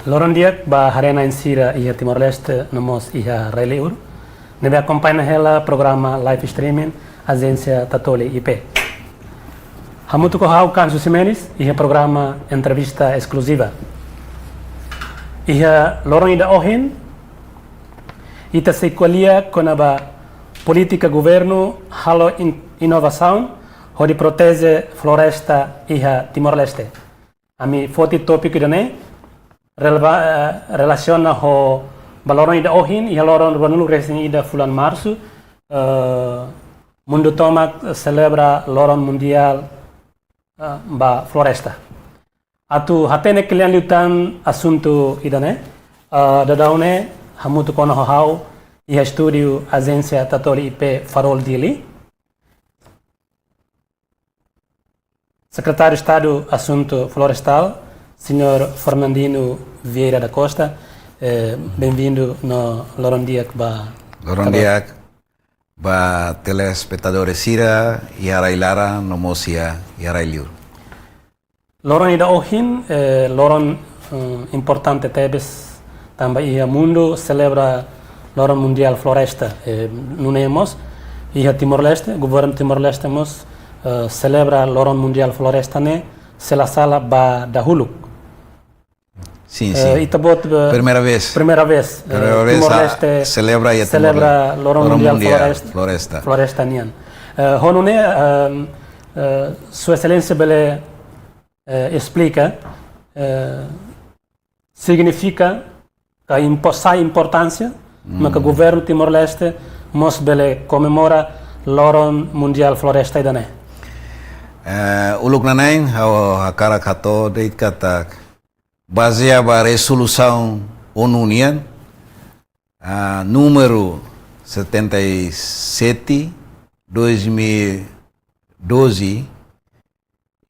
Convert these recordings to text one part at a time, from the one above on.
Loron diak ba harena insira ia Timor-Leste nomos ia Releur. Nebe acompanha ela programa live streaming agência Tatoli IP. Hamutu ko hau kan susimenis ia programa entrevista exclusiva. Ia Loron ida ohin ita sequalia konaba política governo halo inovação hodi protege floresta ia Timor-Leste. Ami foti topik idane relaciona ho baloron ida ohin ia loron runulu resin ida fulan março mundo tomak celebra loron mundial ba floresta atu hatene kalian lutan assunto idane dadaune hamutu kono hau ia studio agência Tatoli IP Farol Dili secretário de Estado assunto florestal Senhor Fernandino Vieira da Costa, bem-vindo no Loron Diak ba. Loron Diak ba telespectadores Sira e Arailara no Mosia e Arailiur. Loron ida ohin, Loron importante tebes também ia mundo celebra Loron Mundial Floresta. Nunemos ia Timor-Leste, governo Timor-Leste mos celebra Loron Mundial Floresta ne sela sala ba dahulu. Sim, sim. Itabot primeira vez. Timor-Leste celebra Loron Mundial Floresta. Floresta nian. Honune Sua Excelência bele explica significa a importância mas que o governo Timor-Leste mos bele comemora Loron Mundial Floresta idane. Uluk nanain a cara kato deit katak baseada na resolução ONU número 77 2012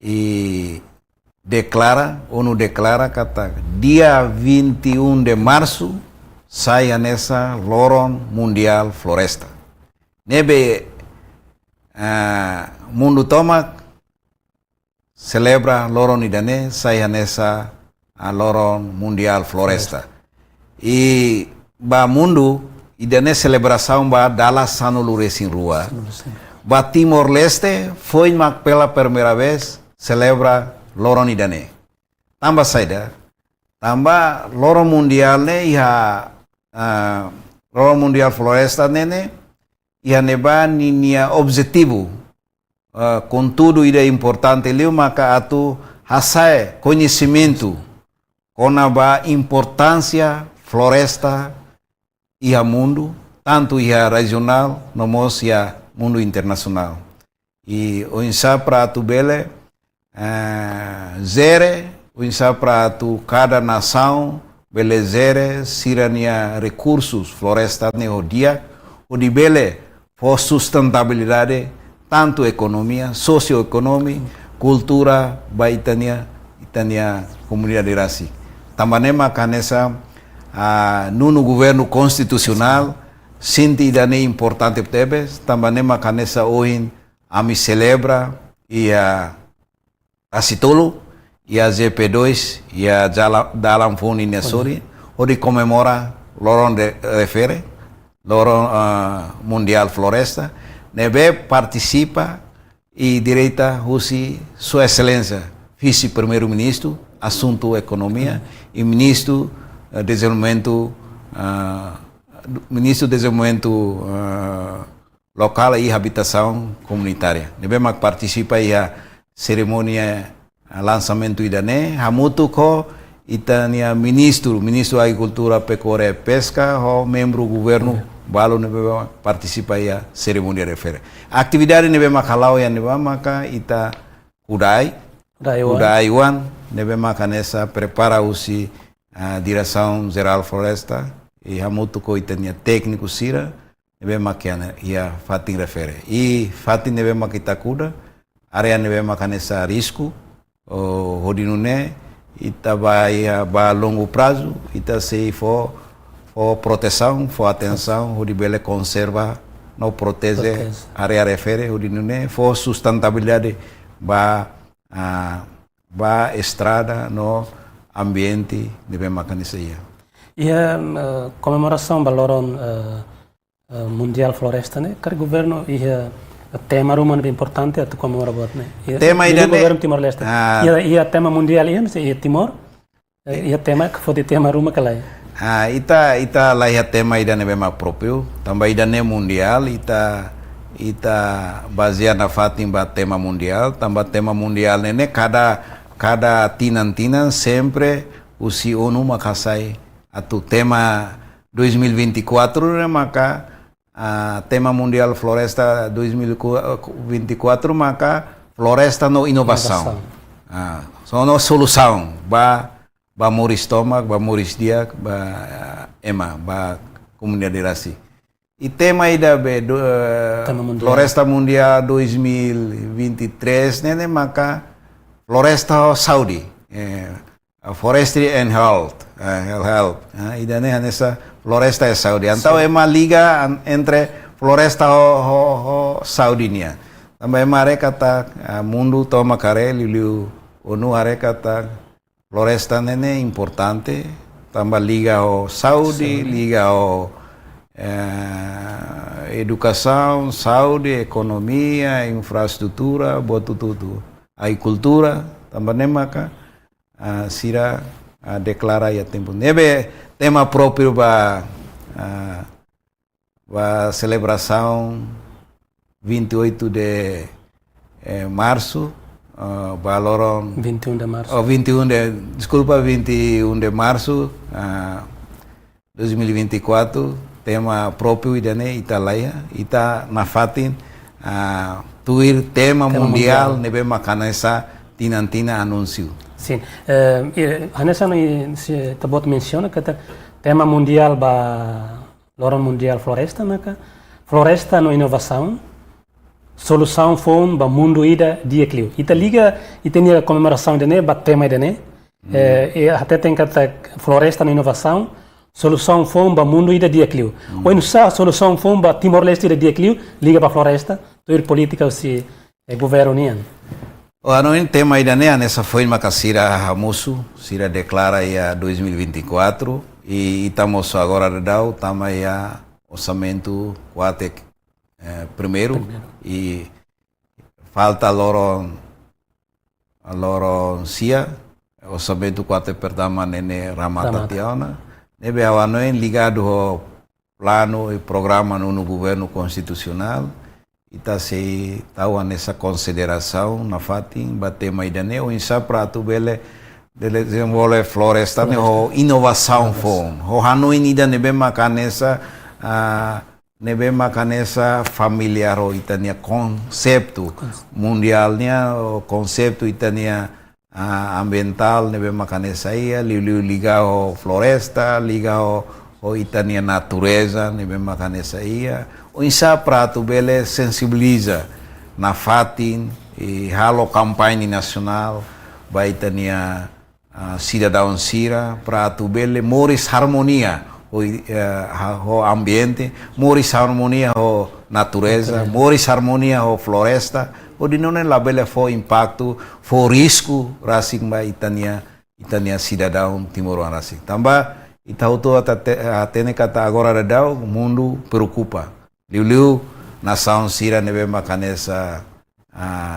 e ONU declara que dia 21 de março saia nessa Loron Mundial Floresta. Nebe mundo toma celebra Loron idane saia nessa a Loron Mundial Floresta. E ba mundo idane celebração ba dala sano luresin rua. Ba Timor-Leste foi pela primeira vez celebra Loron idane. Tamba saida, tamba Loron Mundial ne ia Loron Mundial Floresta nene ia neba ninia objetivo. Contudo ida importante liu maka atu hasai conhecimento konaba importância floresta ia mundo tanto ia regional nomos ia mundo internacional e o insa para tu bele zere o insa para tu cada nação bele zere sirania recursos floresta ne odia o di bele for sustentabilidade tanto economia socioeconomia cultura baitania itania comunidade rasi tambanema kanesa nuno governo constitucional sinti dane importante tebes tambanema kanesa oin ami celebra ia asitolo ia GP2 ia dalam foni nesori odi comemora Loron de refere Loron Mundial Floresta nebe participa e direita Russi Sua Excelência vice-primeiro-ministro assunto economia e ministro desenvolvimento local e habitação comunitária. Nebema participa e a cerimônia lançamento idane hamutu ko itania ministro da agricultura pecuária e pesca o membro governo balo nebema participa e a cerimônia refere. Atividade nebema kalau yang nebema maka ita kudai Udaiwan nebema kanesa prepara usi direção geral floresta e hamutu ko itania técnico sira nebema kiana ia fatin refere e fatin nebema kita kuda area nebema kanesa risco o hodinune ita vai a longo prazo ita sei for proteção for atenção hodibele conserva no protege area refere hodinune for sustentabilidade ba estrada no ambiente, nebe makan isso aí. Ia comemoração baloron mundial floresta, né? Cara governo ia tema rumah lebih importante atau comemora buat né? Tema ida ne governo Timor Leste. Ia tema mundial ia Timor. Ia tema que foi tema rumah kalai. Ita lah ya tema ida nebe mak próprio, tambah ida ne mundial, ita baseado na fatin ba tema mundial, tambah tema mundial nene cada tinan sempre usi ONU makasai atau tema 2024 né maka tema mundial floresta 2024 maka floresta no inovação. Sono solução ba moris tomak, ba moris dia, ba comunidade rasi. E tema ida floresta mundial 2023 nene maka floresta Saudi. Forestry and Health, ida ne nessa floresta é Saudi. Então é uma liga entre floresta Saudi nia. Também mereka tá mundo toma care liu ONU mereka tá floresta nene importante. Também liga o Saudi, liga o educação, saúde, economia, infraestrutura, botu tudo, agricultura, também maka sira declara ya tempo. Nebe tema próprio ba celebração 28 de março, baloron 21 de março. 21 de março 2024, tema próprio idane Italaya, ita nafatin tuir tema mundial nebe makanesa tinantina anúncio. Sim, Hanessa se tabot menciona que tema mundial loron mundial floresta, maka floresta no inovação, solução foi ba mundo ida dia clio. Ita liga ita nia comemoração de ne ba tema de ne, até tem que floresta no inovação, solução foi ba mundo ida dia clio. Ou não solução foi ba Timor Leste ida dia clio, liga ba floresta, toda política se governo nian. O ano em tema ainda né nessa foi uma casira Hamusu, sira declara ya 2024 e estamos agora dau tama ya orçamento quate primeiro e falta loron sia orçamento quate pertama nene Ramata Tiana nebe ano ligado ao plano e programa no governo constitucional. Ita se tahu nessa consideração na fatin batema idane o insa prato bele desenvolve floresta ne ho inovação fon ho hanoi ida nebe makanesa familiar o itania concepto mundial nia o concepto itania ambiental nebe makanesa ia liga o floresta liga o itania natureza nebe makanesa ia. O insa prato bele sensibiliza na fatin e halo campanha nacional baitania cidadão sira prato bele moris harmonia o ambiente, moris harmonia o natureza, moris harmonia o floresta, o di non la bele fo impacto, fo risco rasing ba itania cidadão timoran rasing. Tambah itauto atene kata agora redau mundo preocupa. Liu nação sira nebe makanesa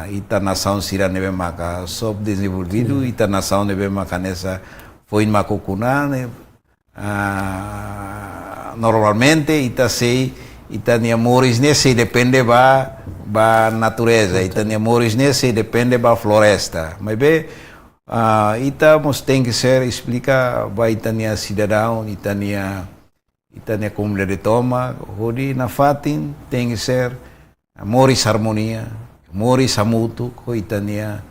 ita nação sira nebe maka sob desenvolvido ita nação nebe makanesa foi makukuna normalmente ita nia moris nesse depende ba natureza ita nia moris nesse depende ba floresta mas be ita mos tem que ser explica ba ita nia cidadão ita nia comunidade toma, hodi na fatin tem que ser moris harmonia, moris hamutu, ko itania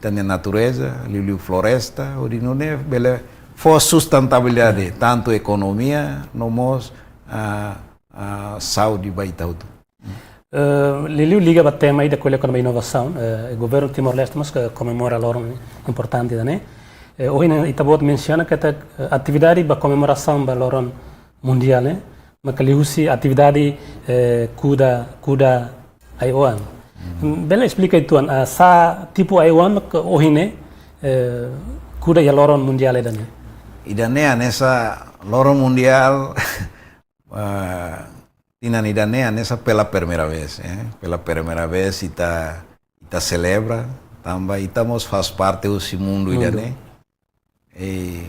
natureza, liu floresta, hodi não é bele for sustentabilidade, tanto economia, nomos saúde baitauto. Liu liga ba tema aí da coisa economia e inovação, o governo Timor-Leste mas que comemora loro importante, né? Hoje itabot menciona que a atividade ba comemoração ba loron mundial, né? Maka lihusi atividade kuda Aiwan. Bela explica itu sa tipo Aiwan maka ohine kuda ya lorong mundial edane. Idane anessa loro mundial tinan idane anessa pela primeira vez, pela primeira vez ita celebra, tamba itamos faz parte desse mundo idane. E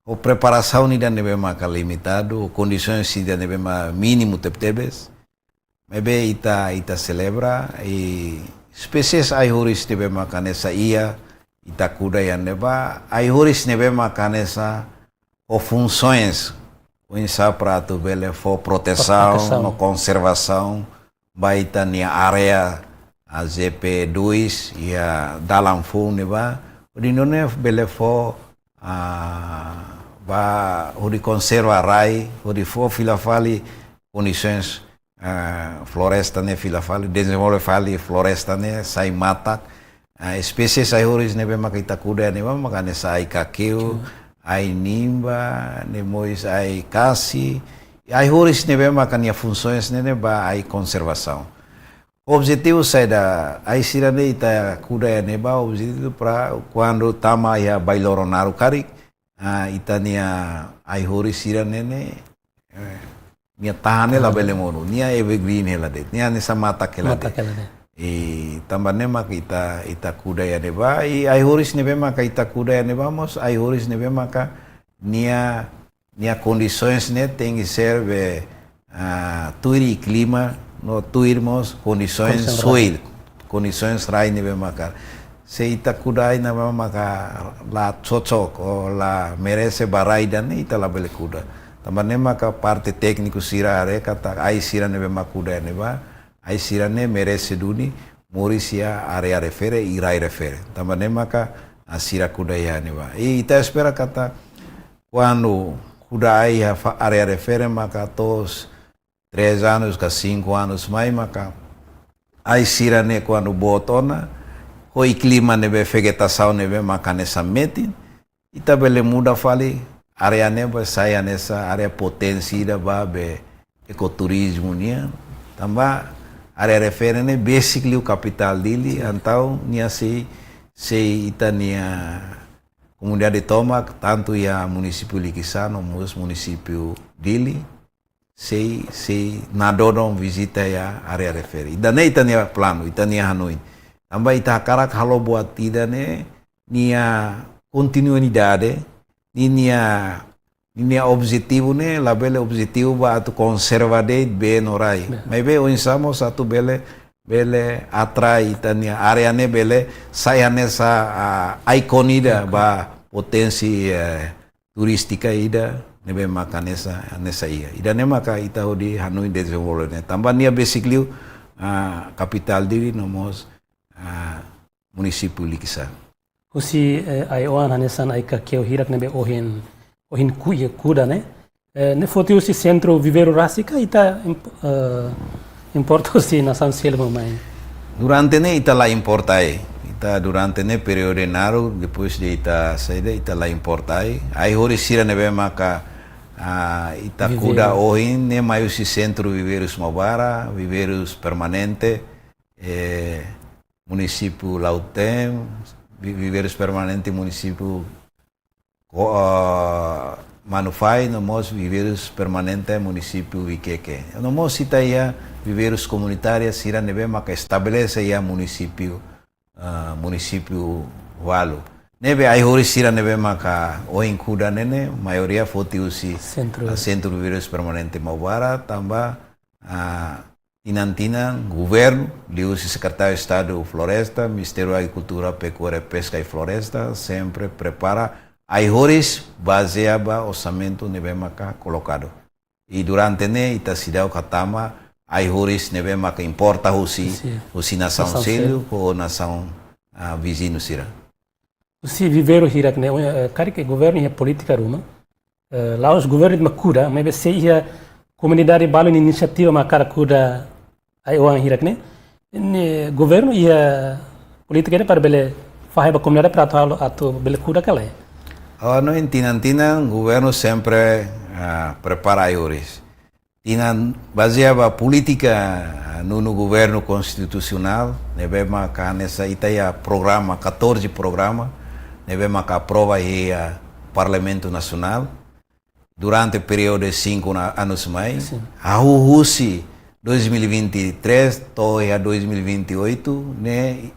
o preparação idane bema limitado, condições idane bema mínimo tebes. Mebe ita celebra e spesies ai horis tebe makanesa ia ita kuda yang neba ai horis nebe makanesa o funções o insa prato bele fo proteção no conservação baita nia area a GP2 ia dalam fu neba di none bele fo ba hori conserva rai hori fo filafali condições floresta ne filafali desenvolve fali floresta ne sai matak espécies ai horis ne be makita kuda ne makane sai kakeu ai nimba ne mois ai kasi ai horis ne be makania funções ne ba ai conservação objetivo sai da ai sirane ita kuda ne ba objetivo para quando tama ya bailoronaru kari itania ai horis sirane ne nia tahane la bele mono nia evergreen hela det nia nesa mata kela det e tambane mak ita kuda ya neba e ai horis nebe maka ita kuda ya neba mos ai horis nebe maka nia condições ne tem que ser tuiri clima no tuirmos condições soil condições rai nebe maka se ita kuda ina maka la cocok o la merece barai dan ita la bele kuda tambane maka parte técnico sira are kata ai sira nebe makuda neba ai sira ne merece duni morisia area refere irai refere tambane maka asira kuda ya neba e ita espera kata quando kuda ai area refere maka tos 3 anos ka 5 anos mais maka ai sira ne quando botona hoi clima nebe vegetação nebe maka nessa metin ita bele muda fali area neba saya nessa area potensi da babe ecoturismo nia tamba area referene basically o capital dele então nia se itania comunidade toma tanto ya município Liquissano mus município dele se nadodon visita ya area refere idane itania plano itania Hanoi tamba ita karak halo buat tidane nia continuidade Ninia objetivo ne la bele objetivo ba atu conservade be norai mai be onsamos atu bele atrai tania area ne bele saya nessa iconida ba potensi turistika ida nebe maka nessa ia ida ne maka ita hodi Hanoi desenvolve ne tambah nia basically capital diri nomos município Liquissano Usi ai oan hanesan ai ka keu hirak nebe ohin kuda ne ne foti usi centro viveiro rasica ita importa usi nasan selma mai durante ne ita la importai ita durante ne periode naru depois de ita saída ita la importai ai hori sira nebe maka ita kuda ohin ne mai usi centro viveiros Mobara viveiros permanente município Lautem viveiros permanente município Manufai nomos viveiros permanente município Iqueque nomos cita ia viveiros comunitários sira nebe maka estabelece ia município Walu nebe ai hori sira nebe maka oin kuda nene maioria foti usi centro viveiros permanente Mobara tamba Tinantinan, governo, liusi secretário de Estado Floresta, Ministério da Agricultura, Pecuária, Pesca e Floresta, sempre prepara aihoris baseaba orçamento nebemaka colocado. E durante ne ita sidau katama aihoris nebemaka importa husi nação selho ou nação vizinho sira. Usi viveiro hirak ne kari ke governo ia política ruma. Lá os governos de Makura, mas se ia comunidade balo inisiativa makara kuda ai orang hirak ne governo ia politika ne para bele faheba comunidade para atu bele kuda kala. No em Tinantina governo sempre prepara aihoris. Tinan baseava política no governo constitucional, nebema ka nessa itaia programa 14 programa neve maka aprova ia Parlamento Nacional durante o período de 5 anos mais. A Husi 2023 a 2028, né?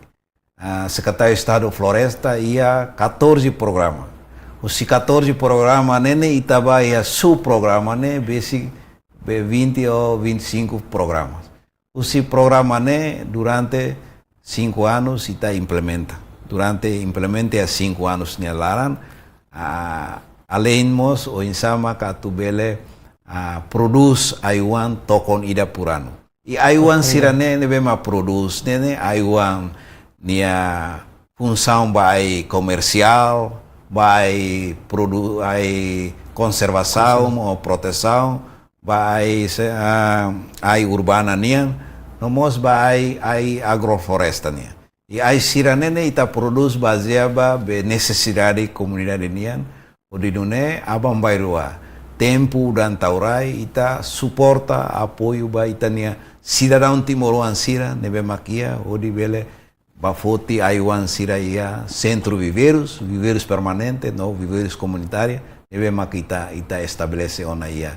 A Secretaria de Estado de Floresta ia 14 programas. Os 14 programas, né, itaba ia subprograma, né, basic 20 ou 25 programas. Os programas, né, durante 5 anos ita implementa. Durante implementa 5 anos né, laran além mos o insama katubele produz ayuan tokon ida purano. E ayuan sirane ne bema produz ne ayuan nia função vai comercial, vai conservação ou proteção, vai ai urbana nian, nomos vai ai agrofloresta nian. E ai siranene ita produz baseada be necessidade comunidade nian, o dinune abam bairua. Tempo dan taurai ita suporta apoio ba itania cidadão timoruan sira nebe makia o di bele bafoti ayuan sira ia centro viveiros permanente no viveiros comunitária nebe makita ita estabelece ona ia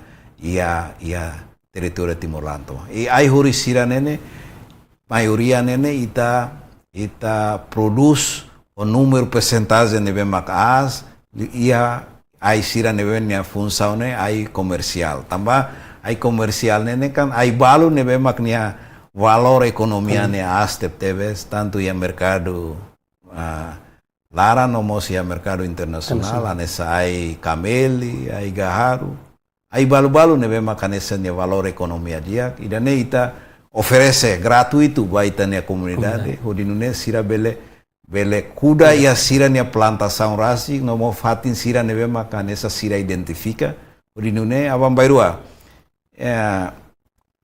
território Timor-Leste. E ai hori sira nene maioria nene ita produz o número percentagem nebe makas ia ai sira nebenya função né ai comercial tambah ai comercial né kan ai balu nebe maknya valor economia né astep teves tanto ia mercado lara nomos ia mercado internacional anessa ai cameli ai gaharu ai balu nebe makanessa né valor economia dia idane ita oferece gratuito ba ita né comunidade hodinune sira bele kuda ia sira nia plantação rasi no mo fatin sira nebe maka nessa sira identifica o dinune abam bairua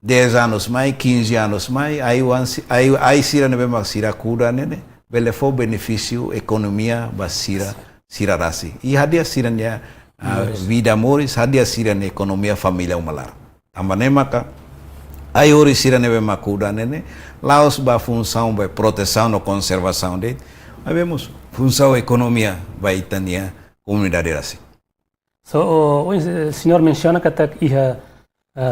10 anos mais 15 anos mais aí sira nebe maka sira kuda nene bele fo benefício economia ba sira rasi e hadia sira nia vida moris hadia sira nia economia família umalar tambane maka aí ori sira nebe maka kuda nene laos ba função ba proteção no conservação de vemos função economia vai tania comunidade assim. So o senhor menciona que até ia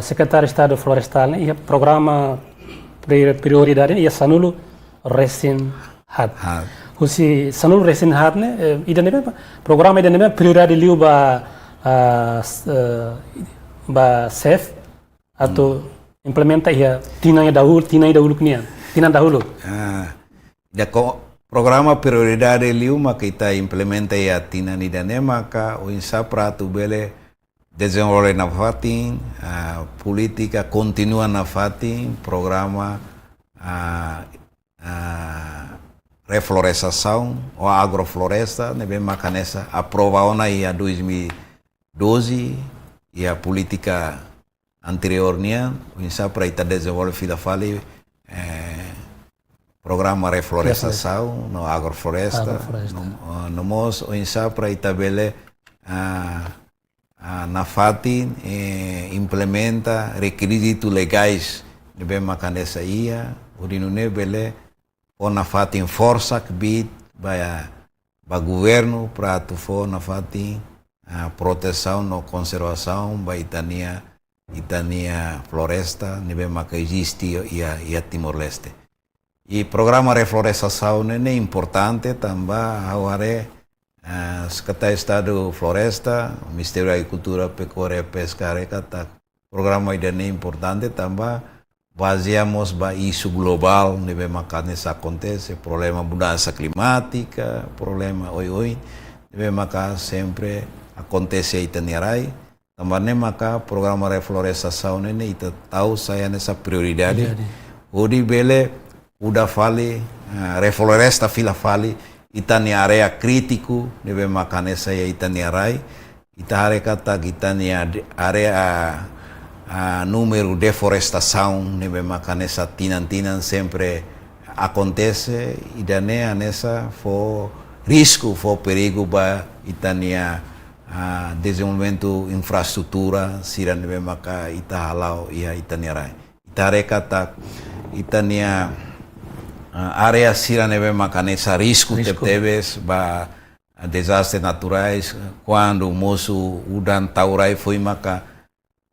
secretário de Estado Florestal ia programa prioridade ia sanulu resin hat. Husi sanulu resin hat ne ida nebe programa ida nebe prioridade liu ba safe atau implementa ia tinanya dahulu knia tinan dahulu. Programa prioridade liu maka kita implementa ya tina ni dane maka o insa pratu bele desenvolve na fatin politika continua na fatin programa reflorestação ou agrofloresta nebe maka nessa aprovaona ia 2012 e a política anteriornya o insa pra ita desenvolve fila fali programa reflorestação no agrofloresta no mos o insa para itabele na FATI implementa requisitos legais de bem macanessa ia o dinune bele o na FATI em força que bit ba governo para tu for na FATI proteção no conservação ba itania floresta ne bem maca existe ia Timor-Leste. E programa reflorestação é importante também agora Secretaria de Estado Floresta, Ministério da Agricultura, Pecuária e Pesca kata programa ide importante também baseamos ba isu global nebe makane sa acontece problema mudança climática, problema oi nebe maka sempre acontece itinerário também maka programa reflorestação ne ita tahu saya nessa prioridade odi bele udah fali refloresta fila fali itani area crítico nebe makane saya itani arai ita kata itani area número deforestação nebe makane sa tinan sempre acontece e dane nessa for risco for perigo ba itania desenvolvimento infraestrutura sira nebe maka ita halau ia itani arai ita kata itania area sira nebe makanesa risco teves ba desastres naturais, quando o moço Udan Taurai foi maka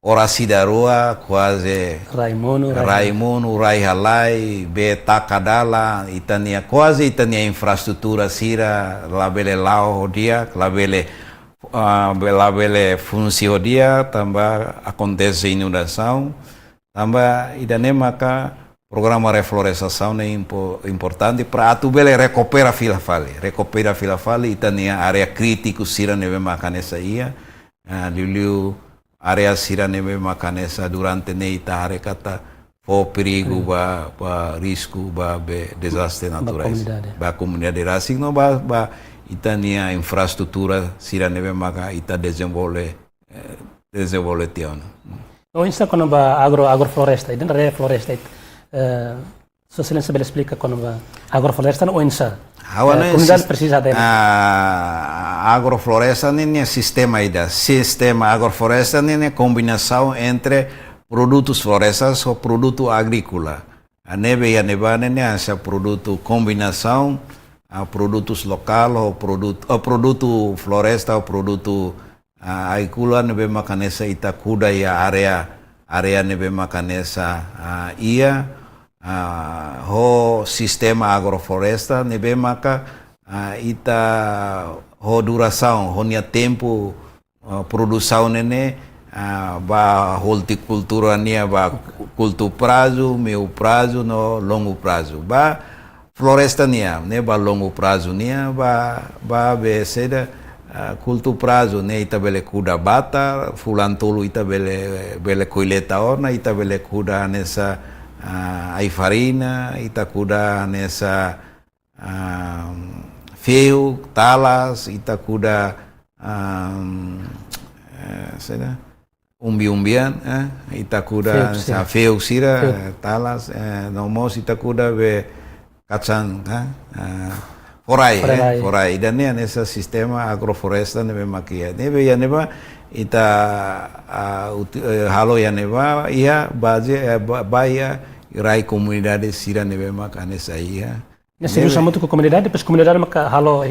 orasi da rua, quase Raimundo, Rai Halai, Betakadala, itania quase itania infraestrutura sira, labele lao dia, labele fungsi dia, tambah acontece inundação, tambah idane maka programa reflorestação é importante para atubele recupera filafale, itania área crítica sira neve maka nessa ia, liu area sira neve makanesa durante neita harekata for perigo ba risco ba desastre naturais ba comunidade rasing no ba itania infraestrutura sira neve maka ita desenvolve tiona o insa quando ba agrofloresta iden re floresta so se sabe explica quando ba agrofloresta no insa comunidade precisa de agrofloresta é sistema agrofloresta é combinação entre produtos florestais ou produto agrícola. A neve e a nevada é essa produto combinação a produtos local ou produto floresta ou produto agrícola neve macanesa itacuda e a área neve macanesa ia ho sistema agrofloresta neve maca ita ho duração, ho nia tempo produção nene ba horticultura nia ba curto prazo, meio prazo, no longo prazo. Ba floresta nia, ne ba longo prazo nia ba be seda curto prazo ne ita bele kuda bata, fulantolo ita bele colheita orna, ita bele kuda nessa ai farina, ita kuda nessa feu, talas, itakuda umbi-umbian, itakuda feu sira, talas, nomos itakuda be kacang, forai. Dan ini nessa sistema agrofloresta nebe makia. Nebe ya neba ita halo ya neba ia base baia rai comunidade sira nebe mak nessa ia. Serviço muito com a comunidade, depois a comunidade maka halo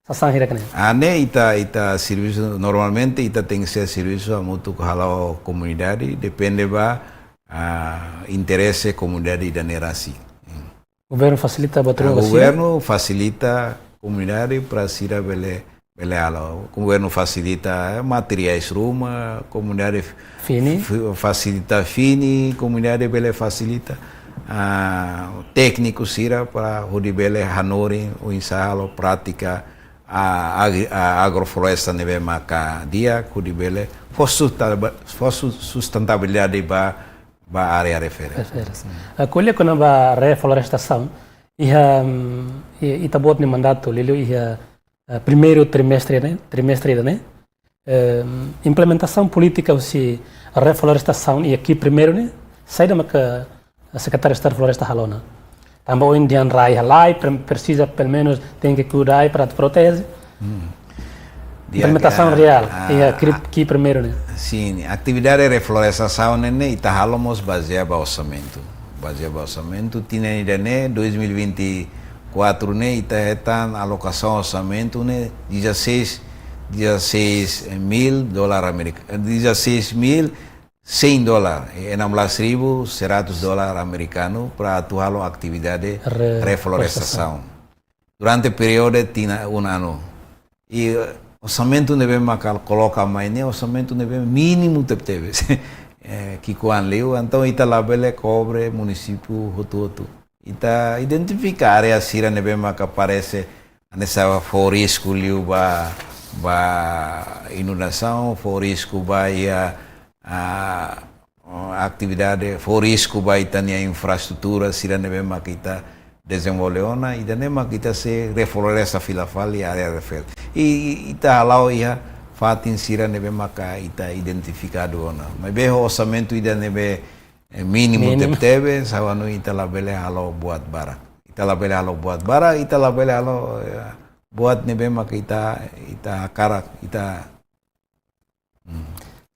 sasang hira kene. Ane ita serviço normalmente ita tem que ser serviço muito com halo comunidade, depende ba interesse comunidade da nerasi. O governo facilita o governo facilita comunidade para sira bele halo. O governo facilita materiais ruma, comunidade facilita fini, comunidade bele facilita técnico sira para hodibele hanori o ensalo prática agrofloresta neve maka dia hodibele sustentabilidade ba área referência. Colhe quando ba reflorestação ita buat ni mandato lilo primeiro trimestre né implementação política se reflorestação e aqui primeiro né sai da maka Secretário de Estado de Floresta Halona. Também o Indian Rai Halai precisa pelo menos tem que cuidar para te proteger. Implementação real e aqui primeiro né. Sim, atividade de reflorestação né ita halomos baseado orçamento. Tinha ainda né 2024 né ita etan alocação orçamento né $16 mil americanos, $16.100, $16.100 americanos para atuar a atividade de reflorestação. Durante o período tinha ano. E orçamento deve colocar mais, né? Orçamento deve mínimo teve. Que quando leu, então ita labele cobre município hotu. Ita identifica a área sira deve aparece nessa for risco liu ba inundação, for risco ba a atividade for risco vai ter a infraestrutura sira neve kita desenvolveona e dane kita se refloresta filafal e área refel e ita halau ia fatin sira neve maka ita identificado ona mas be orçamento ida neve mínimo teve sawanu ita labele halau buat bara ita labele halau buat neve maka ita karak ita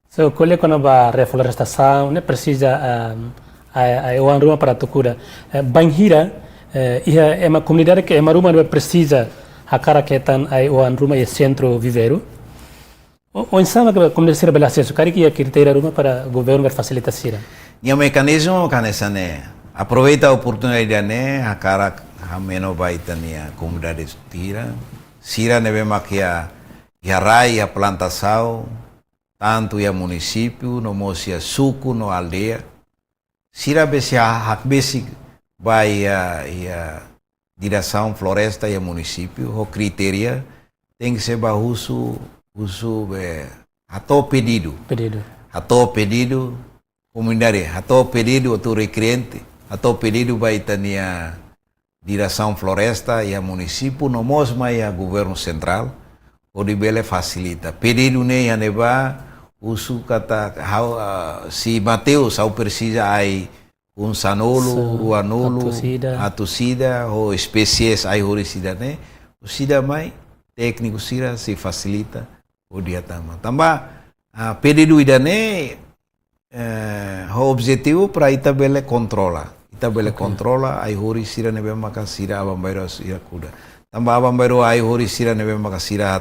So, colhe quando a reflorestação, né, precisa uma rua para a cura. Banhira é uma comunidade que é uma rua que precisa hakara ketan ai oan rumah e centro viveiro. O insama que comunidade sira bela acesso, kari que ia criteria rumah para governo ver facilitar sira. E o mecanismo canessa né, aproveita a oportunidade né, hakara hameno baita nia comunidade tira, sira neve makia ia rai a plantação, tanto ia município, no mosia suco no aldeia, sira besi hak besi vai a direção floresta e município, o critério tem que ser uso atau pedido. Atau pedido comunidade, atau pedido outro requerente, atau pedido vai tania direção floresta e município, no mosma e governo central, o de bele facilita. Pedido ne ya neba uso kata si Mateus ao precisa ai sanolo, ruanolo, atusida ou espécies ai horicida ne, o sida mai técnico sira se facilita o dia tamba pedido idane o objetivo para itabele controla controla ai hori sira nebe maka sira abambairo sira kuda tamba abambairo ai hori sira nebe maka sira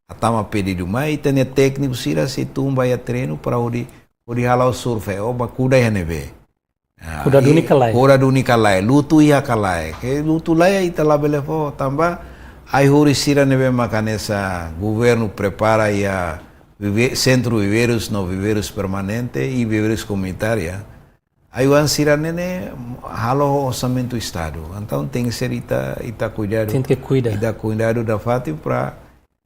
atama pedido mai tene técnico sira se tumba ya treino para ori halau surfe o bakuda ya nebe kuda duni kalai lutu ya kalai ke lutu lai ita labele fo tamba ai hori sira nebe maka nessa governo prepara ya centro viveiros no viveiros permanente e viveiros comunitária aí o sira nene halo orçamento estado então tem que ser ita cuidado ita cuidado da fati para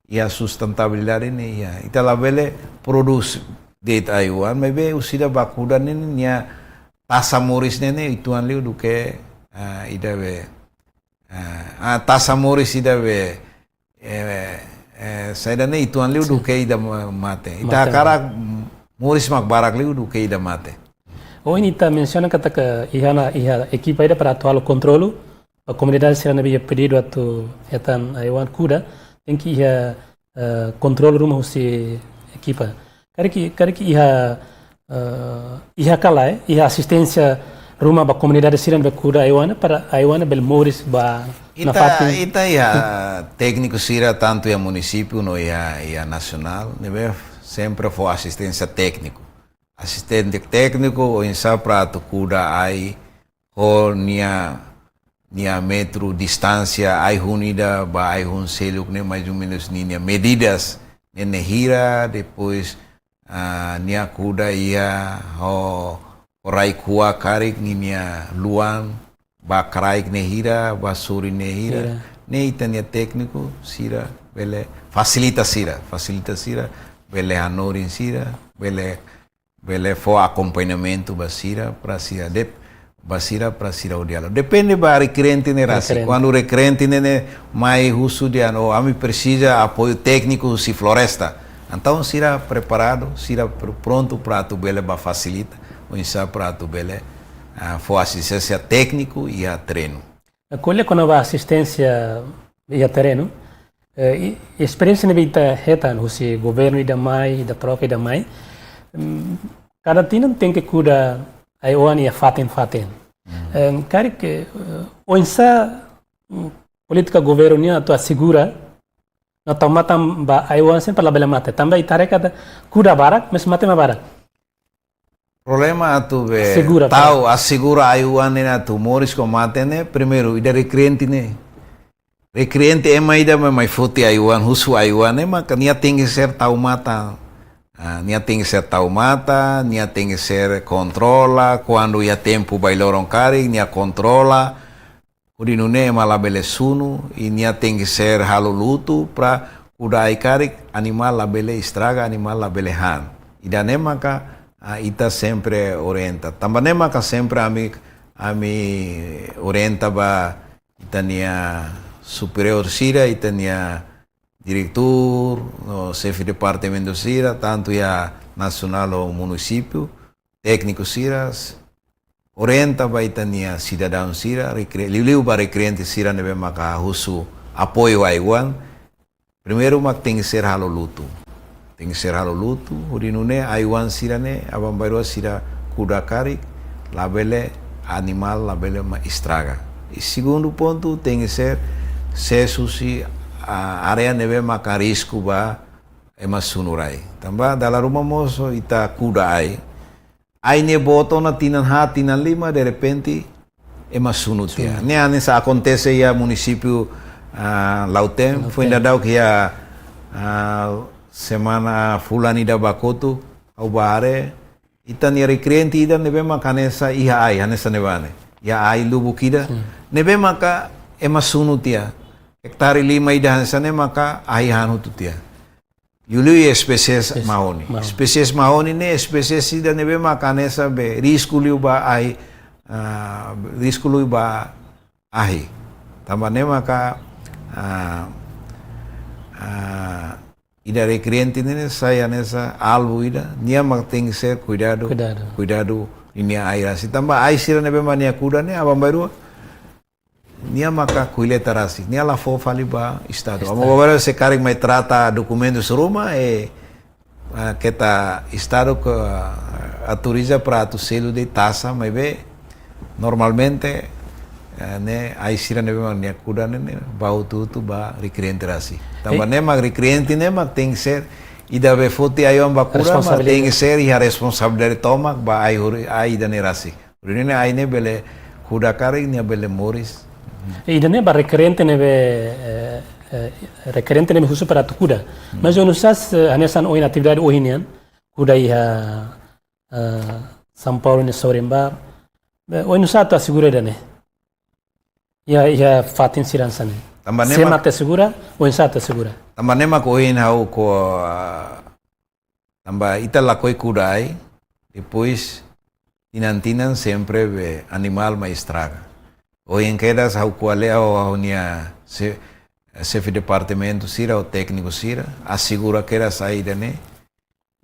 e a sustentabilidade ne ya ita labele produz de Taiwan mas be usida bakuda nene nia tasa moris nene ituan liu do que ida be tasa moris ida be saya ne ituan liu do que ida mate ita cara moris mak barak liu do que ida mate. Oh ini ta menciona kata ke iha equipa ida para atual controlo a comunidade será nabia pedido atu etan aiwan kuda tem que iha controlo rumah usi equipa kari ki iha kalai iha assistência rumah ba comunidade será nabia kuda aiwan para aiwan bel moris ba ita ya técnico sira tanto ya município no ya nacional nebe sempre foi assistência técnico assistente técnico o insa prato kuda ai o nia metro distância ai unida ba ai seluk ne mais ou menos nia medidas ne hira depois nia kuda ia o rai kua karik nia luan ba karik ne hira ba suri ne hira ne itania técnico sira bele facilita sira bele anorin sira bele fo acompanhamento basira para sira para sira o diálogo depende ba requerente ne rasi quando requerente ne mais uso de ano a me precisa apoio técnico se floresta então sira preparado sira pronto para tu bele ba facilita o insa para tu bele fo assistência técnico e a treino quando a assistência e a treino experiência nebita hetan o governo e da mai da própria da mai cada tinam tem que cuidar ai oan ia faten kari que o insa política governo nia tu assegura na tamatam ba ai oan sempre la bela mate também tarefa cuida barak mas mate ma barak problema tu be tau assegura ai oan na tu moris com mate ne primeiro ida requerente é mais da mais forte ai oan husu ai oan ne mas nia tem que ser tau mata nia tem que ser taumata, nia tem que ser controla, quando ia tempo bailoron kari, nia controla, urinune malabele sunu, e nia tem que ser halulutu para udai kari, animal labele estraga, animal labele han. E da nemaka, ita sempre orienta. Tamba nemaka sempre ami orienta ba, ita nia superior sira, ita nia diretor, o chefe de departamento sira, tanto ya nacional ou município, técnico sira, orienta vai tania cidadão sira, liu para requerente sira nebe maka husu apoio a iguan. Primeiro mak tem que ser halo lutu, urinune a iguan sira ne abambairo sira kudakari, labele animal labele ma estraga. E segundo ponto tem que ser sesusi area nebe maka risco ba emas sunurai. Tambah dalam rumah moso ita kuda ai ne boto na tinan lima de repente emas sunutia. Ne anessa acontece ya município Lautem, foi ainda dau que a semana fulani da bakotu au bahare itani recreante ida nebe maka nessa iha ai anessa nebane. Ya ai lubu kida nebe maka emas sunutia. Hektare 5 ida hansane maka ai hanu tutia. Yului spesies mahoni. Spesies mahoni ne spesies ida nebe maka nessa be risco liu ba ai risco liu ba ahi. Tambah ne maka ida recreante ne saya nessa alvo ida nia mak tem que ser cuidado ini air assim. Tambah ai sira nebe mania kuda ne abambaru nia maka kuileta rasi nia la fofa liba estado agora se carrega mais trata documentos Roma kita estado que autoriza para tu selo de taxa mas be normalmente ne ai sira nebe mania kuda ne bau tu ba recreante rasi tambah ne mag recreante ne mag tem que ser ida be foti ayo ambakura mas tem que ser a responsabilidade toma ba ai da ne rasi ne ai ne bele kuda carrega ne bele moris. Ida ne ba requerente nebe khusus para tu kuda. Mas eu não sei se anesan oin atividade ohinian kuda iha São Paulo ne sorembar. Oin não sabe tu assegura ida ne. Ia fatin sirança ne. Sema te segura ou insa te segura. Tambah nema ko oin hau ko tambah ita la koi kuda ai depois tinan sempre be animal mais estraga. Hoy en quedas hau kualea o nia chefe de departamento sira o técnico sira assegura que era saída né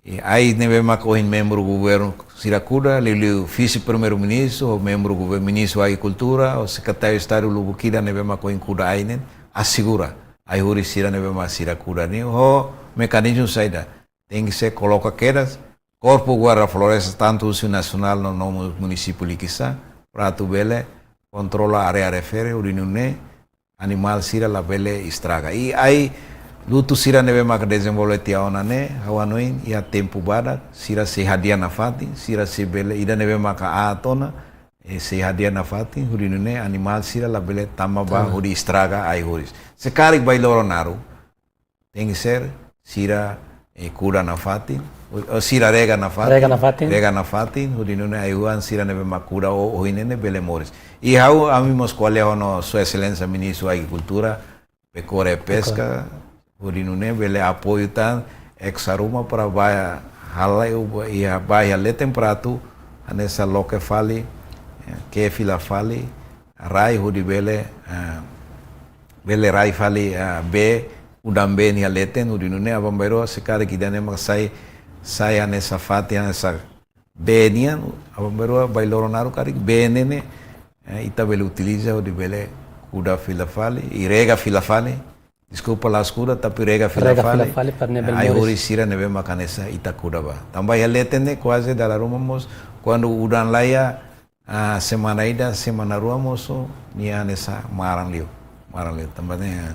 e aí neve mak oin membro governo sira kuda liu vice primeiro ministro o membro governo ministro da agricultura o secretário de estado lubukida neve mak oin kuda aí né assegura aí hori sira neve mak sira kuda né o mecanismo saída tem que ser coloca quedas corpo guarda floresta tanto o nacional no município Liquiçá para tu bele controla area refere urinune animal sira la bele estraga e aí lutu sira nebe mak desenvolve tiaona ne hawanoin ia tempo bada sira se hadia na fati sira se bele ida nebe mak atona se hadia na fati urinune animal sira la bele tamaba huri estraga ai huris se carig bai loronaru tem que ser sira cura na fati sira rega na fati urinune ayuan sira nebe mak cura o inene bele moris. E hau amimos qual é no sua excelência ministro da agricultura, pecuária e pesca, urinune bele apoio tan exaruma para vai hala e vai ale temprato nessa loca fali que fila fali rai hudi bele rai fali be udam be ni aleten urinune abambero sekali kidane mak sai nessa fati nessa benian abambero vai loronaru karik benene ita bele utiliza o de bele kuda filafale e rega filafale desculpa la escura tapi rega filafale ai hori sira nebe makanesa ita kuda ba tambah ya letene quase dala rumamos quando udan laya semana ida semana ruamoso nia nessa marang liu tambahnya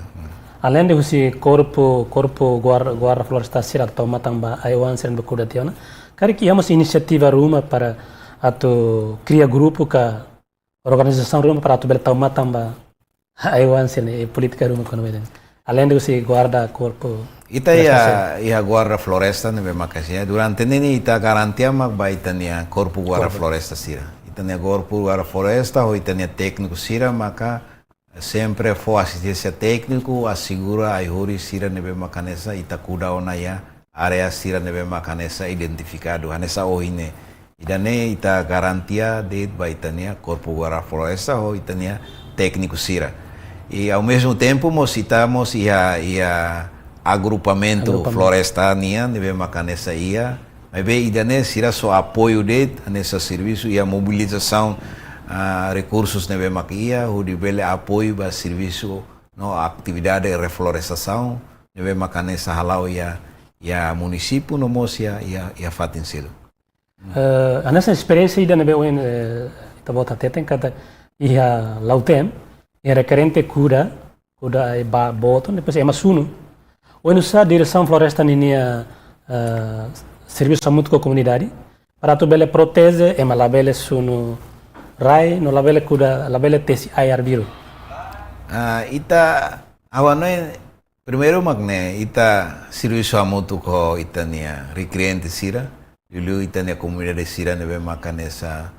além de usi corpo guarda floresta sira toma tamba aiwan sen bekuda tiona kari que íamos iniciativa ruma para ato cria grupo ka organização rumah para tu bertama tamba aiwan sini politika rumah kono beden além de você guarda corpo ita ia guarda floresta nebe makasia durante nini ita garantia mak ba itania corpo guarda floresta sira itania corpo guarda floresta ou itania técnico sira maka sempre for assistência técnico assegura ai hori sira nebe makanesa ita kuda ona ya area sira nebe makanesa identificado anesa ohine idane ita garantia de baitania corpo guarda floresta ou itania técnico sira e ao mesmo tempo nós citamos ia agrupamento florestania neve makanesa ia mas bem idane sira só apoio de nessa serviço e a mobilização recursos neve makia o de bele apoio para serviço no atividade de reflorestação neve makanesa halau ia município no mosia ia fatin selo. A nossa experiência ainda não é ita bota teten kata ia lautem ia requerente cura kuda ai boton depois é masuno o inusa direção floresta ninia serviço muito com a comunidade para tu bele protege e malabele suno rai no labele kuda labele tesi ai arbiro ita awanoi primeiro magne ita serviço muito ko itania recreante sira Yulu itania comunidade sira nebe maka nessa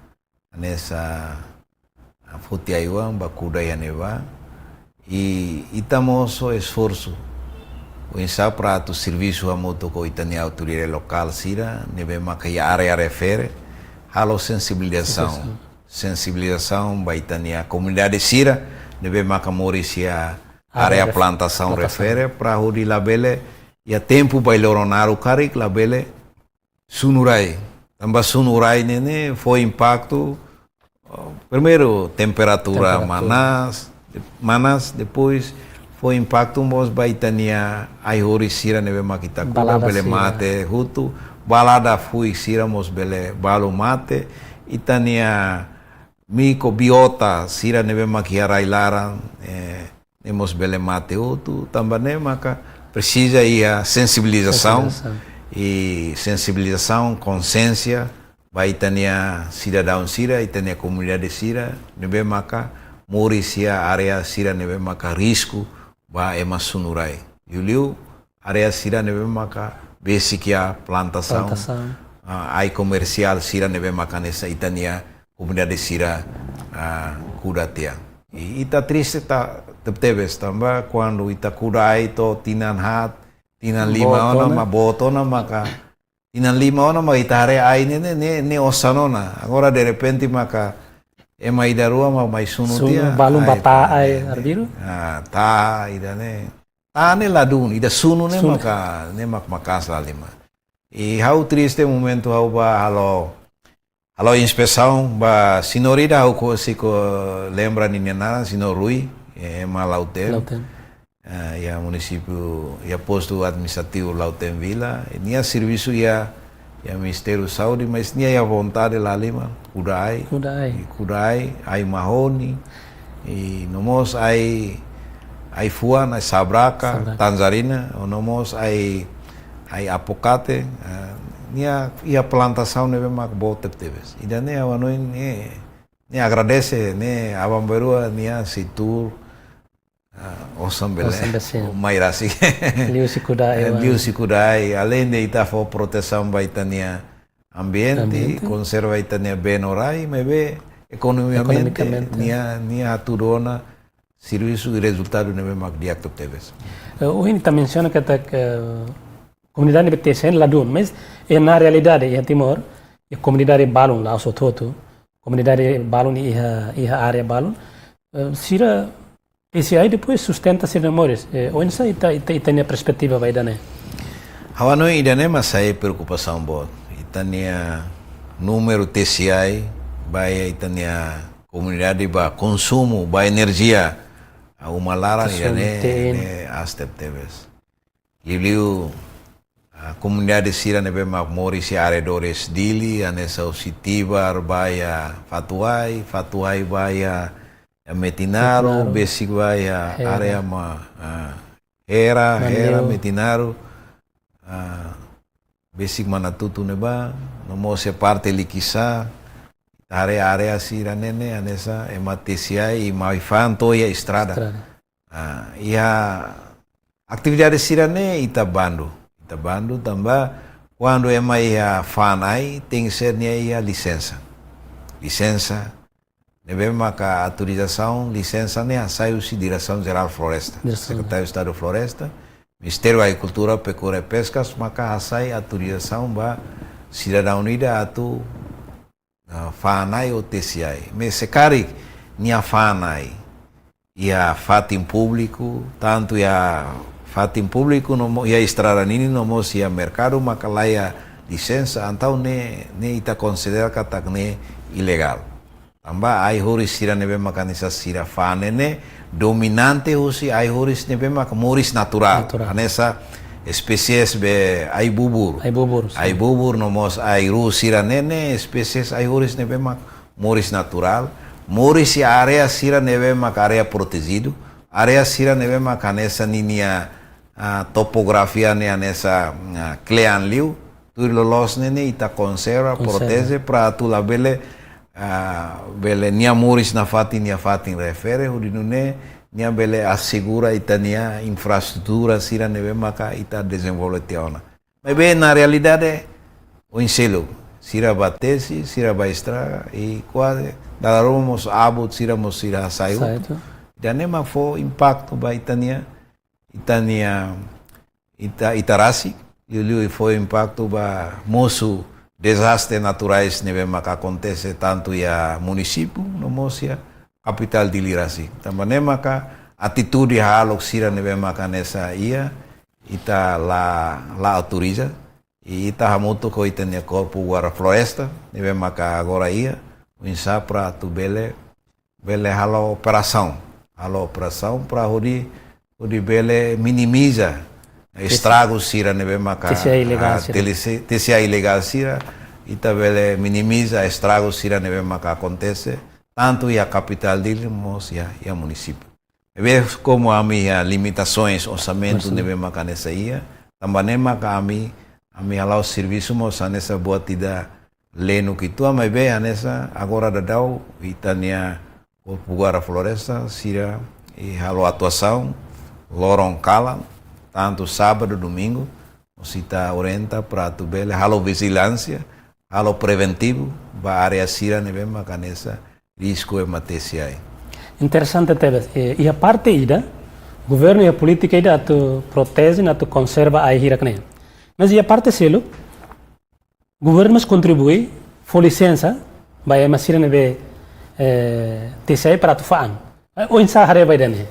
futiaiwa bakuda yaneva e itamos o esforço o ensaio para o serviço a moto com itania autoridade local sira nebe maka ya área refere halo sensibilização ba itania comunidade sira nebe maka morisia área plantação refere para o di labele ya tempo ba iloronar o carik labele sunurai tambah sunurai nene foi impacto primeiro temperatura manas depois foi impacto mos baitania ai hori sira nebe makita kuda bele mate hutu balada fui sira mos bele balo mate itania microbiota sira nebe makiarai laran nemos bele mate hutu tambah ne maka precisa ia sensibilização e sensibilização, consciência, vai tania cidadão sira, tania comunidade sira, nebe maka morisia area sira nebe maka risco ba ema sunurai. Yuliu area sira nebe maka basicia plantação. Ai comercial sira nebe maka nessa itania comunidade sira kudatia. E ita triste ta tebes tambah quando ita kudai to tinan hat tinan lima ona ma botona maka tinan lima ona ma itare ai ne osanona agora de repente maka ema idarua ma mai sunu dia balum bata ai arbiro ta idane ta ne ladun ida sunu ne mak makas lima e how triste momento how ba halo inspeção ba sinorida how ko siko lembra ni nana sinor Rui ema Lauten. Ya município ya posto administrativo Lauten Vila nia serviço ya Ministério Saúde mas nia ya vontade lá lima kudai ai mahoni e nomos ai fuan ai sabraka tanzarina nomos ai apocate nia ia plantação neve mak botek teves ida ne awanoi ne agradece ne abamberua nia situr Osambele, Mairasi, Liu Sikudai, além de ita for proteção vai tania ambiente, conserva itania benorai, mas be economicamente nia turona serviço e resultado nebe mak diakto teves. O ini ta menciona que a comunidade BTCN ladun, mas na realidade em Timor, a comunidade balun lá o todo, comunidade balun e a área balun, sira esse aí depois sustenta-se memórias. Onde sai a perspectiva vai dar, né? Hawanoi idane mas aí preocupação boa. Itania número TCI, vai itania comunidade ba consumo, ba energia, uma lara idane astep teves. Iliu a comunidade sira nebe mak mori si arredores dili, anessa ositibar baya fatuai baya Metinaro, basic vai a área era Metinaro, basic manatutu neba, no mose parte likisa, área sira nene, anessa ematesia e maifan toia estrada. E a atividade sira ne itabando tambah quando ia fanai tem que ser ia licença. Nebe maka autorização, licença ne saiu-se Direção Geral Floresta, Secretário de Estado de Floresta, Ministério da Agricultura, Pecuária e Pescas, maka sai autorização ba cidadão unida atu fanai ou TCI. Mas sekari nia fanai ia fatim público, tanto ia fatim público no ia estrada nini no mos ia mercado maka lá ia licença, então ne ita considera kata ne ilegal. Tambah ai horis sira nebe makanisa sira fanene dominante husi ai horis nebe mak moris natural. Anessa espécies be ai bubur nomos ai ru sira nene espécies ai horis nebe mak moris natural. Moris area sira nebe mak area protegido area sira nebe maka nessa ninia topografia nessa clean liu tu lolos nene ita conserva protege para tu la bele bele nia muris na fatin refere hudinune nia bele assegura ita nia infraestrutura sira nebe maka ita desenvolve teona. Mas bem na realidade o inselo sira batesi sira baistra e quase daromos abut sira mosira saiu. Dan memang fo impacto ba itania itarasi liu foi impacto ba moço desastres naturais neve maka acontece tanto ya município no mocia capital de Lirasi também maka atitude halok sira neve maka nessa ia ita la autoriza e ita hamuto ko itania corpo guarda floresta neve maka agora ia o insapra tu bele halo operação para o bele minimiza estragos sira nebe maka TCA ilegal sira ita bele minimiza estragos sira nebe maka acontece tanto a capital dele mos e a município. Vê como a minha limitações orçamento nebe maka nessa ia também maka a mi halau serviço mos nessa boa tida leno que tu mas bem nessa agora da dau itania o Guarda Floresta, sira e halo atuação, lorong kala, tanto sábado, domingo, você está orienta para tu bele, halo vigilância, halo preventivo, ba área sira nebe macanesa, risco e mateciai. Interessante tebes. E a parte ida, governo e a política ida tu protege, tu conserva a hirakne. Mas e a parte selo, governo mas contribui, for licença, vai a sira nebe TCI para tu faan. O insa hare baidane.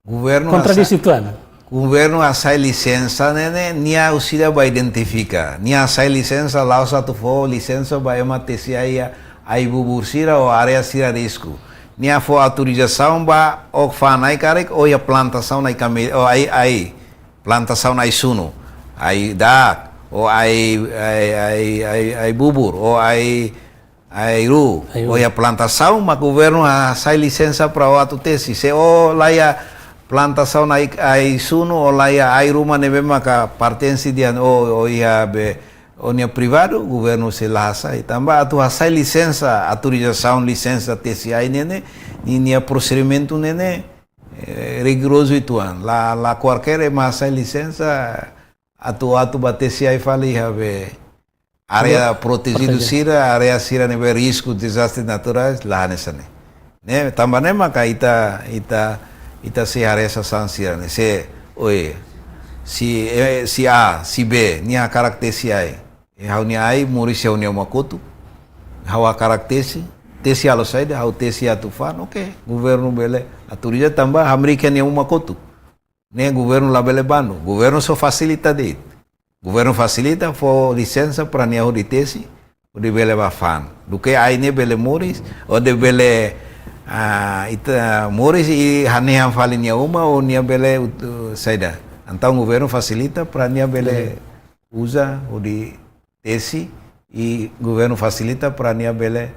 Governo contradisi tuan. Governo asai licença nene nia usida ba identifica. Nia asai licença lá sa tu fo licença ba ema TCI ai bubursira ou área sira risco. Nia fo autorização ba o fanai karek ou a plantação na kami ou ai plantação na suno. Ai da ou ai bubur ou ai Airu, ou a plantação, mas o governo sai licença para o ato tesi. Se o lá a plantação na suno ou lá a airu manebe maka pertence de o ia be o privado, o governo se lá sai. Também a tua sai licença, autorização, licença tesi aí nene, e procedimento nene rigoroso ituan. Lá qualquer mas sai licença, a tua batesi aí fali be área protegida sira, área sira nebe risco desastres naturais lá nessa né. Também maka ita se área essa sira né. Se oi si A, si B, nia característica aí. E hau nia ai murisha unia makoto. Hau a característica, tesi alo saída, hau tesi atufan, ok. Governo bele autoriza também Amerika nia makoto. Né governo lá bele bando. Governo só facilita de governo facilita for licença para nia de tesi, o de bele bafan. Do que aí ne bele moris, o de bele ita moris e hanehan fali nia uma ou nia bele saída. Então o governo facilita para nia bele usa o de tesi e o governo facilita para nia bele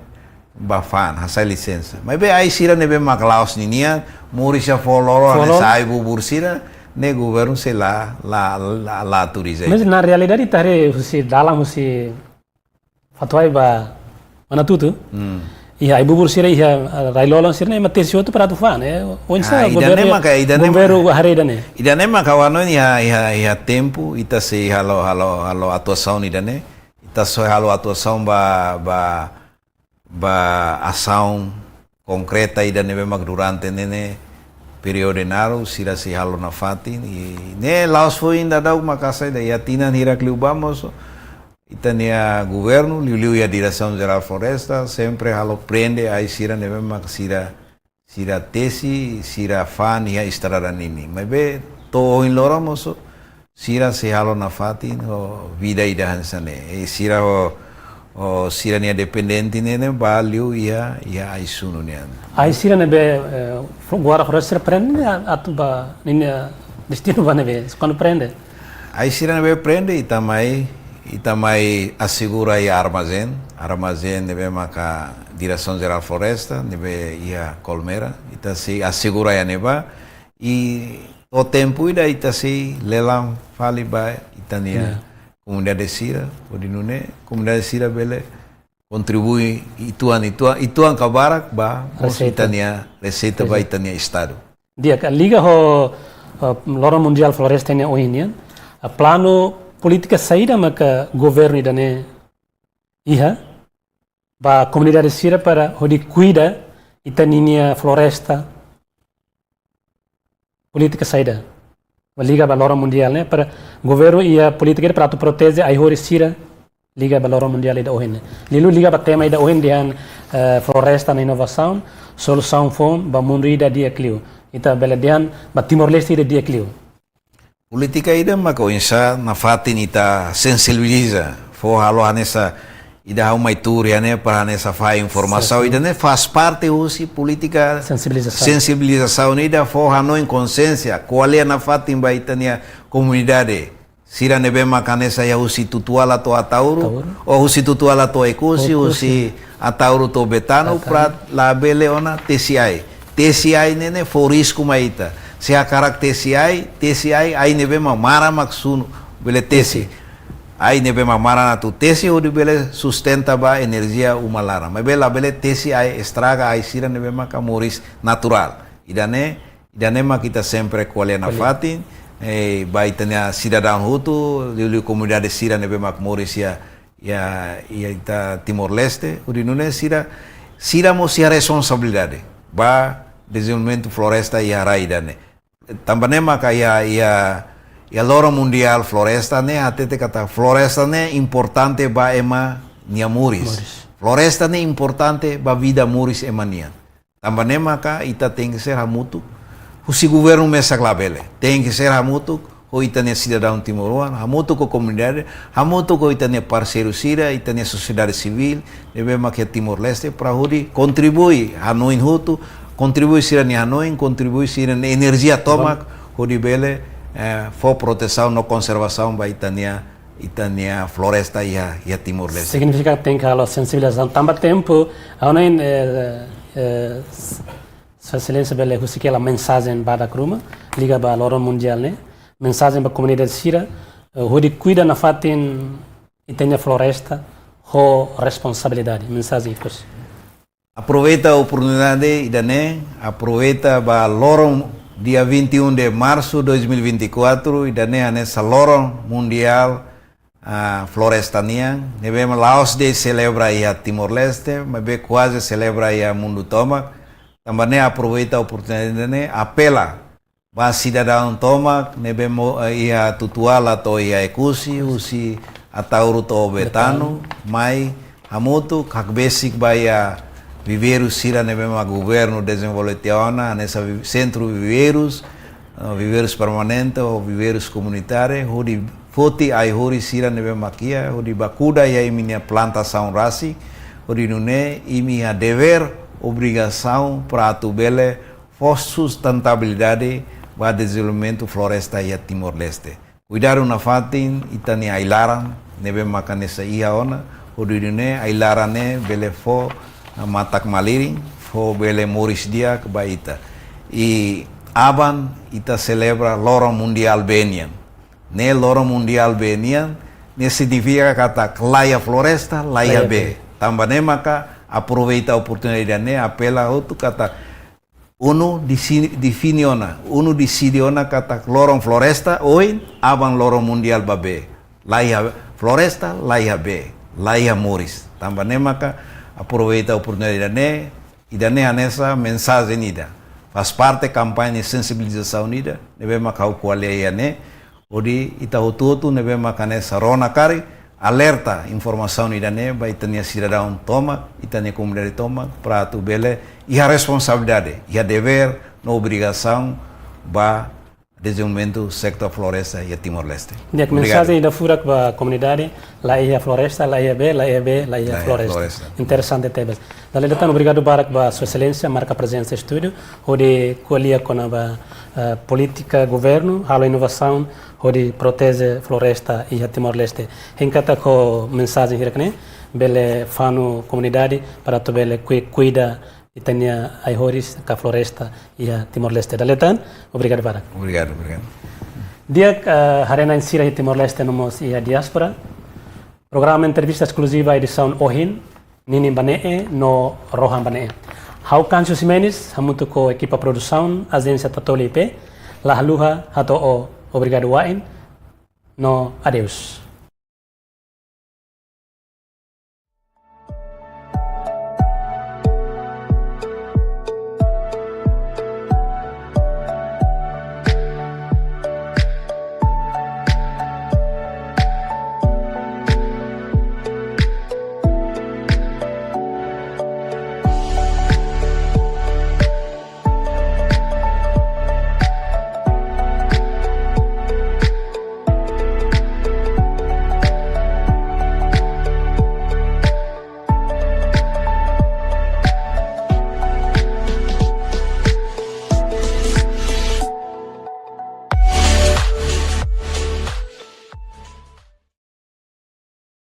bafan, hasai licença. Mas bem aí sira nebe maclaus nia, moris já foloro sai bubursira. Ne governo se lá autoriza. Mas na realidade tare se dalam se fatwa ba mana tutu. Iya ibu bursira iya railolon sirne matesi outro para tu fan o insa governo hari dane. Idane makawano ia tempo ita se halo atuação idane. Ita so halo atuação ba ação concreta idane memang durante nene periode naru sira si halo na fatin e ne laos foi ainda dá uma casa da yatina nira cliubamos itania governo liu a direção geral floresta sempre halo prende aí sira ne mesma sira tesi sira fan e a estrada nini mas be to in loramos sira si halo na fatin o vida ida hansane e sira o sira nia dependente nene valeu ia ai sunu nian ai sira ne be guarda floresta prende atu ba ninia destino ba ne be quando prende ai sira ne be prende e também assegura aí armazém ne be maka Direção Geral Floresta, nebe ia Colmera, ita se assegura ya neba e o tempo ida ita se lelang fali ba itania comunidade sira, odinune comunidade sira bele contribui ituan kabarak ba itania receita ba itania estado. Dia a liga ho Lorong Mundial Floresta ini oinian, a plano política saída maka governo idane iha ba comunidade sira para hodi cuida itaninia floresta política saída. Liga ba Lorong Mundial né para governo ia política para tu protege ai hori sira liga ba Lorong Mundial ida ohin. Lilu liga ba tema ida ohin dihan floresta na inovação, solução fom ba mundo ida dia clio. Ita bela dihan ba Timor Leste ida dia clio. Politika ida maka insa na fatin ita sensibiliza fo halo hanesa ida hau mai tur ya ne para nessa fa informação ida ne faz parte usi política sensibilização ida fo hano em consciência qual é na fatin ba itania comunidade sira nebe makanesa ya usi tutuala to atauru ou usi tutuala to ekusi usi atauru to betano pra la bele ona TCI nene fo risco maita se a TCI ai nebe mara maksun bele TCI ai nebe mara na tu TCI o bele sustenta ba energia umalara mas bele TCI estraga ai sira nebe maka moris natural idane makita sempre qual na fatin ba itania cidadão hutu liu comunidade sira nebe mak moris ya ita Timor Leste urinune sira mo sia responsabilidade ba desenvolvimento floresta e araidane também maka ya Lorong Mundial Floresta ne atete kata floresta ne importante ba ema nia muris. Floresta ne importante ba vida muris ema nia. Também maka ita tem que ser hamutu. O si governo mesa klabele tem que ser hamutu o ita ne cidadão timoruan, hamutu ko comunidade, hamutu ko ita ne parceiro sira, ita ne sociedade civil, deve maka Timor Leste para hudi contribui Hanoi hutu, contribui sira ni Hanoi, contribui sira ni energia tomak hudi bele for proteção no conservação ba itania floresta e a Timor Leste. Significa que tem que a sensibilização também tempo a uma Sua Excelência bele husike la mensagem bada kruma liga ba Lorong Mundial né mensagem ba comunidade sira hodi cuida na fatin itania floresta ho responsabilidade mensagem ikos. Aproveita a oportunidade idane aproveita ba Lorong dia 21 de março de 2024 idane nessa Lorong Mundial Florestania nevemos Laos de celebra a Timor Leste mas quase celebra a Mundo Tomac também aproveita a oportunidade ne apela ba cidadão Tomac nevemos a tutuala to ia ekusi usi atauru to betano mai hamutu kak basic ba ia viveiros sira nevemos a governo desenvolvetiona nessa centro viveiros permanentes ou viveiros comunitários hodi foti ai hori sira nevemos aqui hodi bakuda ia minha plantação rasi hodi nune imi a dever obrigação para tu bele for sustentabilidade para desenvolvimento floresta e Timor Leste cuidar una fatin itani ailaran nevemos makanesa ia ona hodi nune ailaran ne bele fo matak maliring fo bele moris dia ke baita e aban ita celebra Lorong Mundial Benian ne Lorong Mundial Benian ne significa kata laia floresta laia be também maka aproveita a oportunidade ne apela outro kata uno decidiona kata Lorong Floresta oi aban Lorong Mundial babe laia floresta laia be laia moris também maka aproveita a oportunidade ne idane anessa mensagem ida faz parte campanha de sensibilização ida nebe makau kualia ne odi ita hutu nebe makanessa rona kari alerta informação ida ne ba itania cidadão toma itania comunidade toma para tu bele e a responsabilidade e a dever no obrigação ba desenvolvimento sector floresta e Timor Leste. Dia mensagem da furak ba comunidade lá ia floresta, lá ia floresta. Interessante tebas. Dalai datang obrigado barak ba Sua Excelência marca presença estúdio onde colia com a política governo, a inovação, hodi protege floresta e Timor-Leste. Hinkata ko mensagem hirkne bele fanu comunidade para to bele cuida e tenha ai horis ka floresta e Timor-Leste. Daletan, obrigado para. Obrigado. Dia harena insira Timor-Leste nomos e a diaspora. Programa entrevista exclusiva edição Ohin, Nini Banee no Rohan Banee. Hau Kansu Simenis, hamutu ko equipa produção, agência Tatoli IP, la haluha hato o obrigado wain, no adeus.